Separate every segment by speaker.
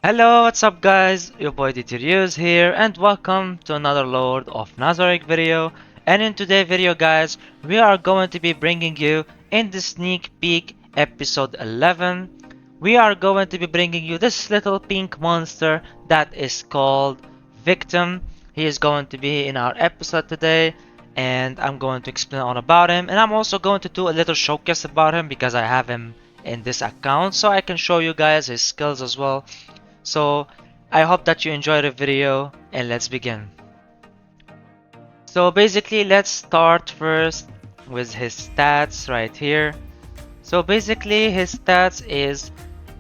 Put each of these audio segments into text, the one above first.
Speaker 1: Hello, what's up guys? Your boy Dturius here and welcome to another Lord of Nazarick video. And in today's video guys, we are going to be bringing you in the sneak peek episode 11. We are going to be bringing you this little pink monster that is called Victim. He is going to be in our episode today and I'm going to explain all about him, and I'm also going to do a little showcase about him because I have him in this account so I can show you guys his skills as well. So I hope that you enjoy the video and let's begin. So basically let's start first with his stats right here. So basically his stats is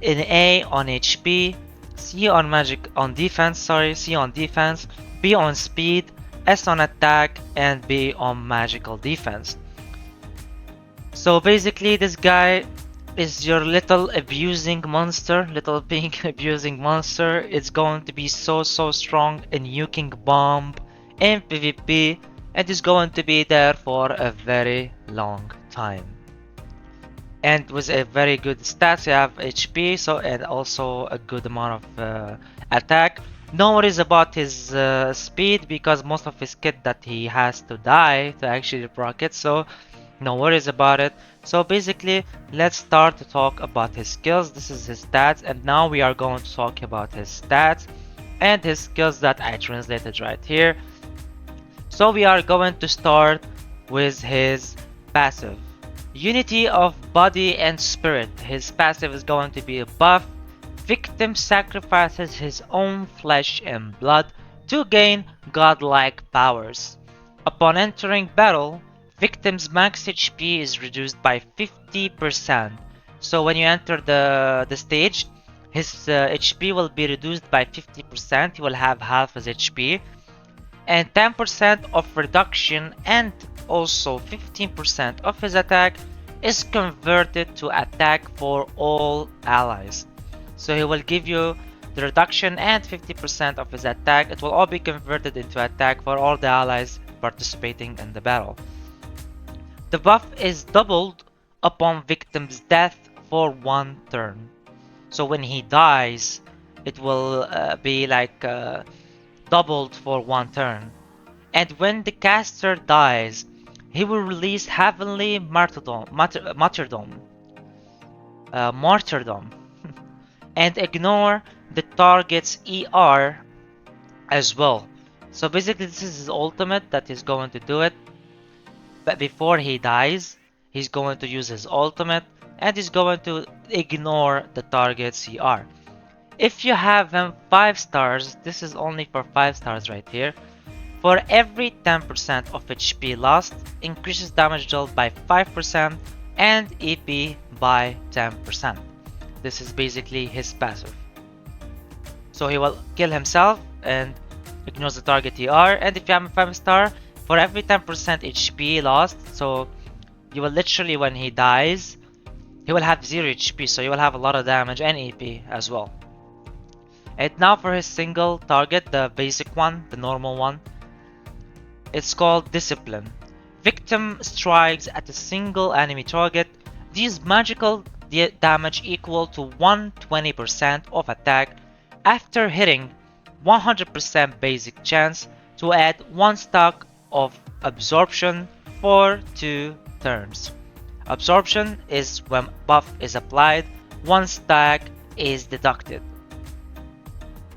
Speaker 1: an A on HP, C on C on defense, B on speed, S on attack, and B on magical defense. So basically this guy is your little abusing monster, little pink abusing monster. It's going to be so strong in nuking bomb in PvP and is going to be there for a very long time. And with a very good stats, you have HP, so and also a good amount of attack. No worries about his speed because most of his kit that he has to die to actually proc it, so no worries about it. So basically, let's start to talk about his skills. This is his stats, and now we are going to talk about his stats and his skills that I translated right here. So we are going to start with his passive. Unity of body and spirit. His passive is going to be a buff. Victim sacrifices his own flesh and blood to gain godlike powers. Upon entering battle, Victim's max HP is reduced by 50%. So when you enter the stage, his HP will be reduced by 50%. He will have half his HP. And 10% of reduction and also 15% of his attack is converted to attack for all allies. So he will give you the reduction and 50% of his attack. It will all be converted into attack for all the allies participating in the battle. The buff is doubled upon victim's death for one turn. So when he dies, it will be like doubled for one turn. And when the caster dies, he will release Heavenly Martyrdom, and ignore the target's ER as well. So basically this is his ultimate that is going to do it. But before he dies, he's going to use his ultimate and he's going to ignore the target's CR. If you have him 5 stars, this is only for 5 stars right here. For every 10% of HP lost, increases damage dealt by 5% and EP by 10%. This is basically his passive. So he will kill himself and ignores the target ER, and if you have a 5 star, for every 10% HP lost, so you will literally, when he dies, he will have 0 HP, so you will have a lot of damage and EP as well. And now for his single target, the basic one, the normal one, it's called Discipline. Victim strikes at a single enemy target. These magical damage equal to 120% of attack after hitting 100% basic chance to add 1 stack of absorption for 2 turns. Absorption is when buff is applied, 1 stack is deducted.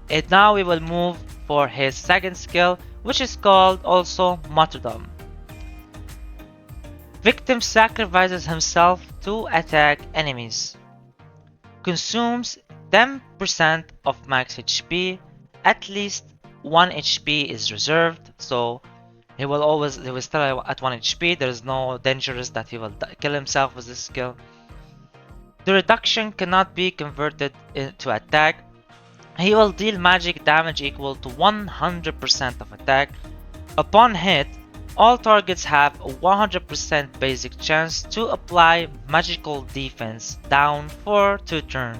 Speaker 1: And now we will move for his second skill, which is called also Martyrdom. Victim sacrifices himself to attack enemies. Consumes 10% of max HP, at least 1 HP is reserved, so he will still at 1 HP. There is no dangerous that he will kill himself with this skill. The reduction cannot be converted into attack. He will deal magic damage equal to 100% of attack. Upon hit, all targets have a 100% basic chance to apply magical defense down for 2 turns.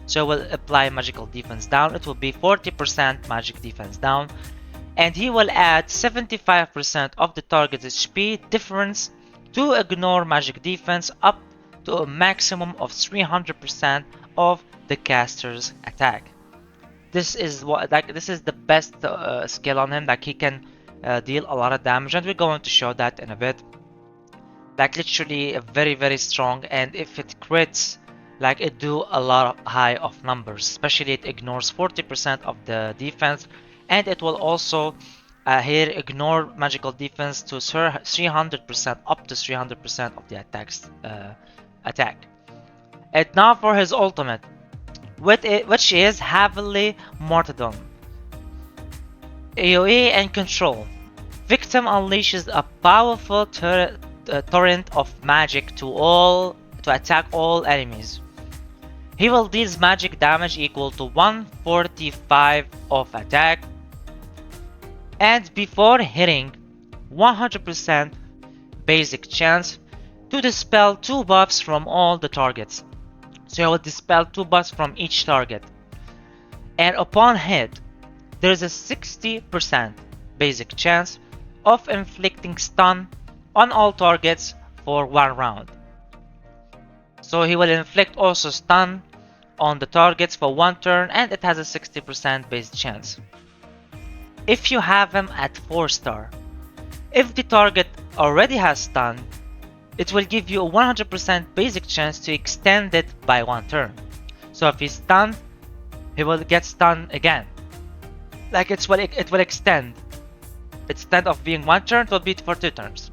Speaker 1: So we'll apply magical defense down. It will be 40% magic defense down. And he will add 75% of the target's HP difference to ignore magic defense up to a maximum of 300% of the caster's attack. this is what, like, this is the best skill on him. Like, he can deal a lot of damage, and we're going to show that in a bit. Like, literally very strong, and if it crits, like, it do a lot of high of numbers. Especially it ignores 40% of the defense, and it will also here ignore magical defense to 300%, up to 300% of the attack. And now for his ultimate, which is heavily martyrdom. AoE and control. Victim unleashes a powerful torrent of magic to attack all enemies. He will deal magic damage equal to 145 of attack, and before hitting, 100% basic chance to dispel 2 buffs from all the targets. So he will dispel 2 buffs from each target. And upon hit, there is a 60% basic chance of inflicting stun on all targets for 1 round. So he will inflict also stun on the targets for 1 turn, and it has a 60% base chance. If you have him at 4 star, if the target already has stun, it will give you a 100% basic chance to extend it by 1 turn. So if he's stunned, he will get stunned again. Like, it will extend. Instead of being 1 turn, it will be for 2 turns.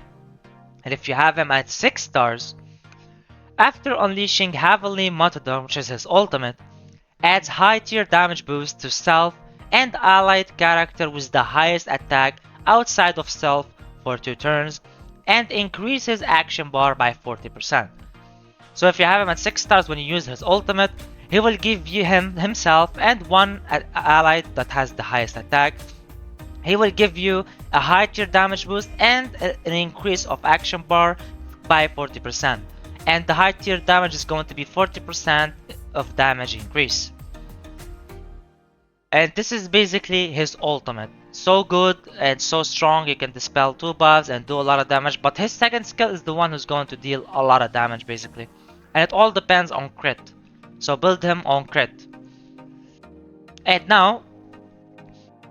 Speaker 1: And if you have him at 6 stars, after unleashing Heavenly Martyrdom, which is his ultimate, adds high tier damage boost to self and allied character with the highest attack outside of self for 2 turns, and increases action bar by 40%. So if you have him at 6 stars when you use his ultimate, he will give you himself and 1 allied that has the highest attack. He will give you a high tier damage boost and an increase of action bar by 40%. And the high tier damage is going to be 40% of damage increase. And this is basically his ultimate. So good and so strong, you can dispel 2 buffs and do a lot of damage. But his second skill is the one who's going to deal a lot of damage basically. And it all depends on crit. So build him on crit. And now,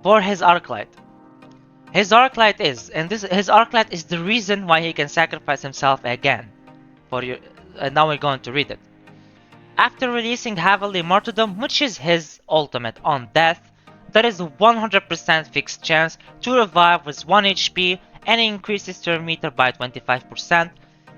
Speaker 1: for his Arclight. His Arclight is, his Arclight is the reason why he can sacrifice himself again. And now we're going to read it. After releasing Heavenly Martyrdom, which is his ultimate on death, there is a 100% fixed chance to revive with 1 HP and increase his turn meter by 25%.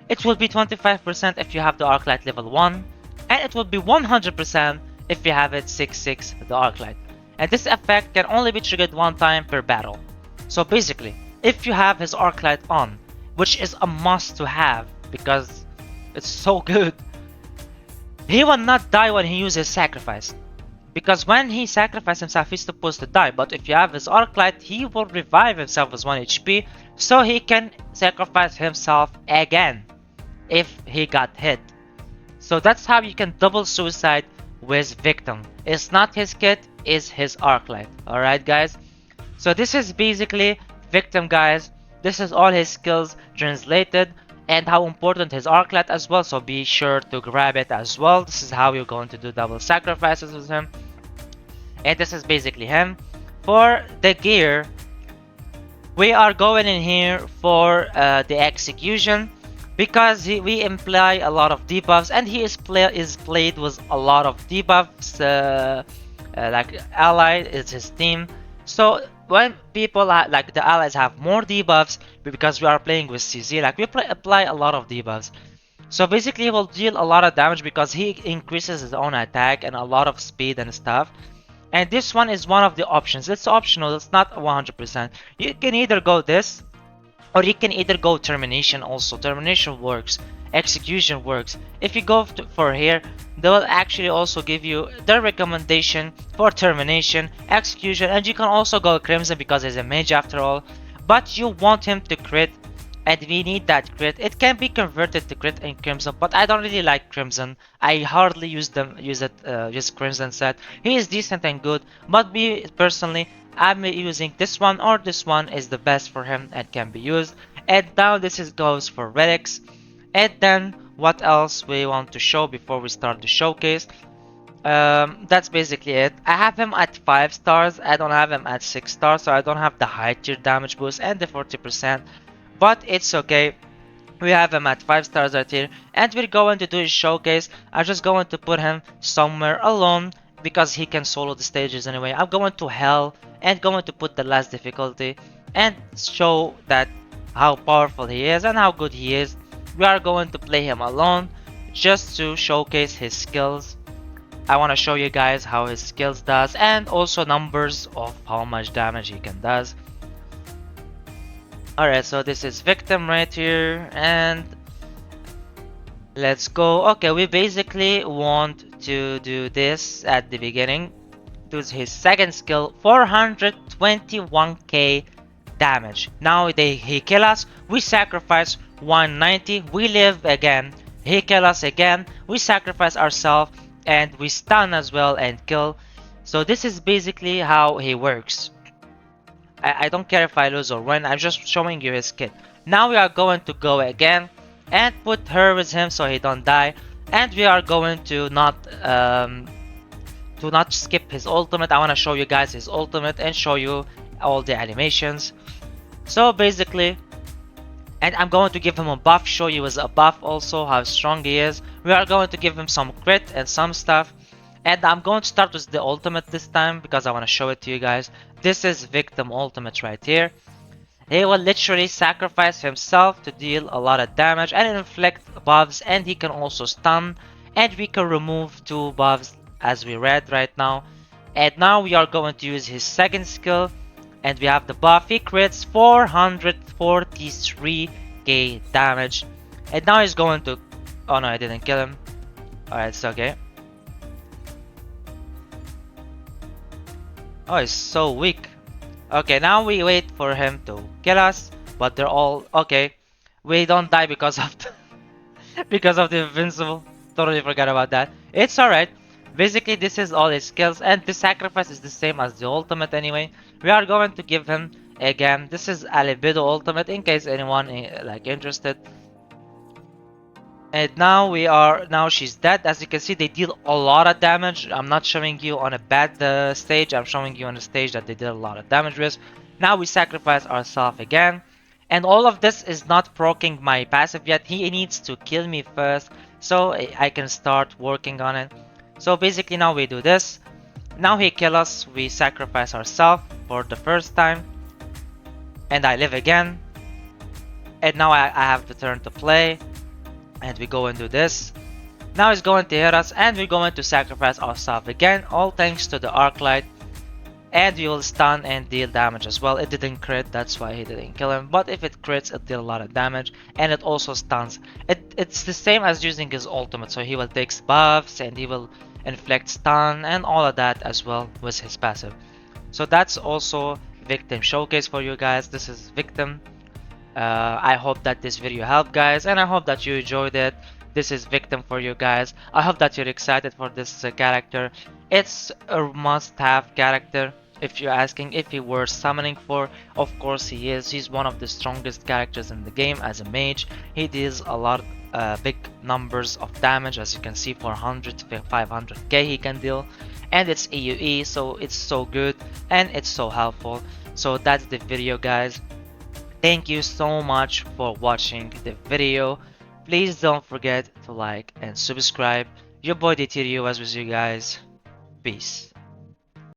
Speaker 1: It will be 25% if you have the Arclight level 1, and it will be 100% if you have it 6/6 the Arclight. And this effect can only be triggered 1 time per battle. So basically, if you have his Arclight on, which is a must to have because it's so good, he will not die when he uses sacrifice. Because when he sacrifices himself, he's supposed to die. But if you have his Arclight, he will revive himself with 1 HP, so he can sacrifice himself again if he got hit. So that's how you can double suicide with Victim. It's not his kit, it's his Arclight. Alright guys? So this is basically Victim, guys. This is all his skills translated and how important his Arclight as well. So be sure to grab it as well. This is how you're going to do double sacrifices with him. And this is basically him. For the gear, we are going in here for the execution because we imply a lot of debuffs, and he is played with a lot of debuffs. Like ally is his team. So when people like the allies have more debuffs, because we are playing with CZ, like we apply a lot of debuffs. So basically he will deal a lot of damage because he increases his own attack and a lot of speed and stuff. And this one is one of the options. It's optional, it's not 100%. You can either go this, or you can either go termination also. Termination works, execution works. If you go for here, they will actually also give you their recommendation for termination, execution, and you can also go Crimson because he's a mage after all. But you want him to crit, and we need that crit. It can be converted to crit in Crimson, but I don't really like Crimson. I hardly use Crimson set. He is decent and good, but me personally, I'm using this one, or this one is the best for him and can be used. And now this goes for Relics. And then what else we want to show before we start the showcase? That's basically it. I have him at 5 stars. I don't have him at 6 stars, so I don't have the high tier damage boost and the 40%. But it's okay. We have him at 5 stars right here, and we're going to do his showcase. I'm just going to put him somewhere alone because he can solo the stages anyway. I'm going to hell and going to put the last difficulty and show that how powerful he is and how good he is. We are going to play him alone just to showcase his skills. I want to show you guys how his skills does and also numbers of how much damage he can does. Alright, so this is victim right here, and let's go. Okay, we basically want to do this at the beginning. Do his second skill, 421k damage. Now he kill us, we sacrifice 190, we live again. He kill us again, we sacrifice ourselves, and we stun as well and kill. So this is basically how he works. I don't care if I lose or win, I'm just showing you his kit. Now we are going to go again and put her with him so he don't die. And we are going to not skip his ultimate. I want to show you guys his ultimate and show you all the animations. So basically, and I'm going to give him a buff, show you as a buff also how strong he is. We are going to give him some crit and some stuff. And I'm going to start with the ultimate this time because I want to show it to you guys. This is victim ultimate right here. He will literally sacrifice himself to deal a lot of damage and inflict buffs, and he can also stun, and we can remove 2 buffs as we read right now. And now we are going to use his second skill, and we have the buff. He crits 443k damage, and now he's going to... Oh no, I didn't kill him. Alright, it's okay. Oh, he's so weak. Okay, now we wait for him to kill us, but they're all okay. We don't die because of the because of the invincible. Totally forgot about that. It's alright. Basically, this is all his skills, and the sacrifice is the same as the ultimate anyway. We are going to give him again. This is a libido ultimate in case anyone like interested. And now she's dead. As you can see, they deal a lot of damage. I'm not showing you on a bad stage. I'm showing you on a stage that they did a lot of damage with. Now we sacrifice ourselves again. And all of this is not proccing my passive yet. He needs to kill me first so I can start working on it. So basically now we do this. Now he kill us. We sacrifice ourselves for the first time. And I live again. And now I have the turn to play. And we go and do this. Now he's going to hit us and we're going to sacrifice ourselves again, all thanks to the Arclight. And we will stun and deal damage as well. It didn't crit, that's why he didn't kill him. But if it crits, it deal a lot of damage and it also stuns. It's the same as using his ultimate, so he will take buffs and he will inflict stun and all of that as well with his passive. So that's also Victim Showcase for you guys. This is Victim. I hope that this video helped, guys, and I hope that you enjoyed it. This is Victim for you guys. I hope that you're excited for this character. It's a must-have character. If you're asking if he worth summoning for, of course he is. He's one of the strongest characters in the game as a mage. He deals a lot big numbers of damage, as you can see, 400 to 500k he can deal, and it's AoE, so it's so good and it's so helpful. So that's the video, guys. Thank you so much for watching the video. Please don't forget to like and subscribe. Your boy DTRU was with you guys. Peace.